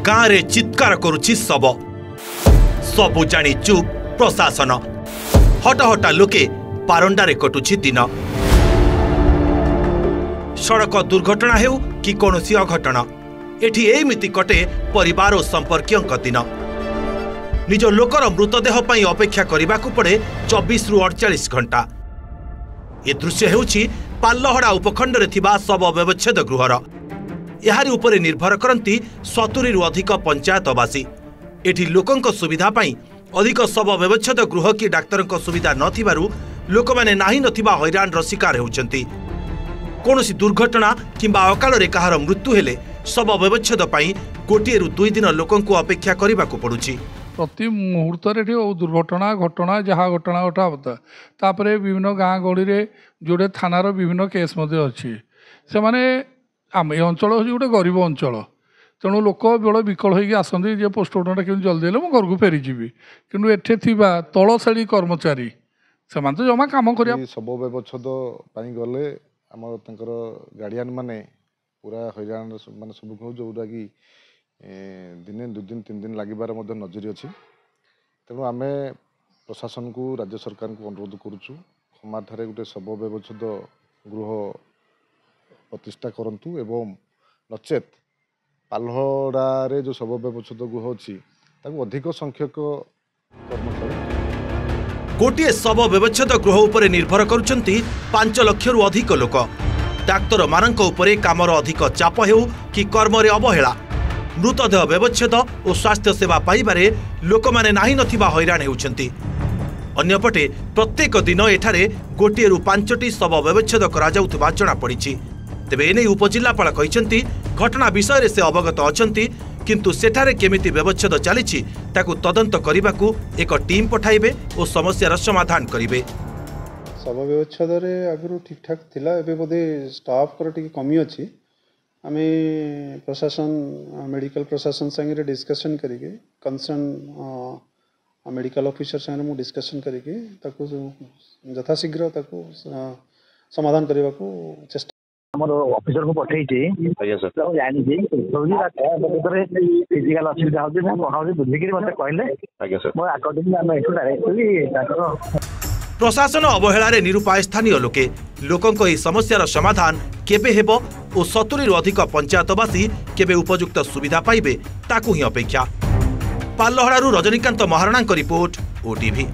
गाँ रे चित्कार करुछि शव सबु जानी चुप प्रशासन हटहटा लोके पारंडारे कटुछि दिन सड़क दुर्घटना हेउ कि कोनोसी अघटना एठी एमिति कटे परिवार और संपर्कियों दिन निज लोकर मृतदेह पई अपेक्षा करिबाकू पड़े 24 रु 48 घंटा। ए दृश्य हेउछि पाल्लहड़ा उपखंड रे थिबा शव व्यवच्छेद गृहर यारी उपरे निर्भर करती 70 रु अधिक पंचायतवासी एठी लोकंक सुविधा पई अधिक शव व्यवच्छेद गृह की डाक्तरंक सुविधा नथिबारु लोकमाने नाही नथिबा हैरान र शिकार हेउचंती। कोनोसी दुर्घटना किंबा अकाल रे कहार मृत्यु हेले शव व्यवच्छेद पई गोटे रु 2 दिन लोकंकु अपेक्षा करिबाकू पडुछि। प्रति मुहूर्त दुर्घटना घटना जहाँ घटना घटा होता तापरे विभिन्न गाँ गहली रे जोड़े थानार विभिन्न केस अच्छी से माने आम ये अंचल हूँ गोटे गरीब अंचल तेणु लोक बेल विकल होगी आसती जे पोस्टमार्टम केमी जल्दी हेल्ले घर को फेरीजी कि एठे थिबा तलशाड़ी कर्मचारी से तो जमा कम कर शव व्यवच्छेद गले आम गार्डियन माने पूरा हैरान माने सब कहूँ जोटा कि दिने 2 दिन 3 दिन लगिबार नजरी अच्छी तेणु आम प्रशासन को राज्य सरकार को अनुरोध करुचु खमारठारे गोटे शव व्यवच्छेद गृह प्रतिष्ठा करंतु एवं नचेत पाल्लहड़ा जो शव व्यवच्छेद गृह अच्छी अधिक संख्यक कर्मचारी गोटे शव व्यवच्छेद गृह उपरे निर्भर करुछंती 5 लाख रु अधिक लोक डाक्तर मानक उपरे कामर अधिक चाप हेउ कि कर्म रे अवहेला मृतदेह व्यवच्छेद और स्वास्थ्य सेवा पाइबारे लोकमाने नाही नथिबा हैरान हेउछंती। अन्यपटे प्रत्येक दिन एठारे गोटे रु 5टी शव व्यवच्छेद करा जाउथबा जणा पड़िछि। तेबे एने उपजिल्लापाल कहिसंती घटना विषय से अवगत अछंती किंतु सेठारे केमिति व्यवच्छेद चलिछि ताकू तदंत करिबाकू एक टीम पठाइबे और समस्यार समाधान करिबे। शव व्यवच्छेद रे आगु ठीक ठाक थिला एबे बोधे स्टाफ कर टिके कमी अछि आमे प्रशासन मेडिकल प्रशासन संगे डिस्कशन करिके कंसर्न मेडिकल ऑफिसर संगे मु डिस्कशन करिके ताकू यथाशीघ्र ताकू समाधान करने को चेष्टा हमर ऑफिसर को पठै छी आज्ञा सर तो जानि छी रोगी बारे फिजिकल असुविधा होते मैं कोन बुद्धि के मते कहले आज्ञा सर मो अकॉर्डिंगली हम एटू डायरेक्टली ताकर प्रशासन अवहेला निरुपाय स्थानीय लोके लोकंक एही समस्यार समाधान केबे हेबो और 70 रु अधिक पंचायतवासी केबे उपयुक्त सुविधा पाइबे ताकू ही अपेक्षा। पाल्लहड़ारू रजनीकांत महाराणा रिपोर्ट ओटीवी।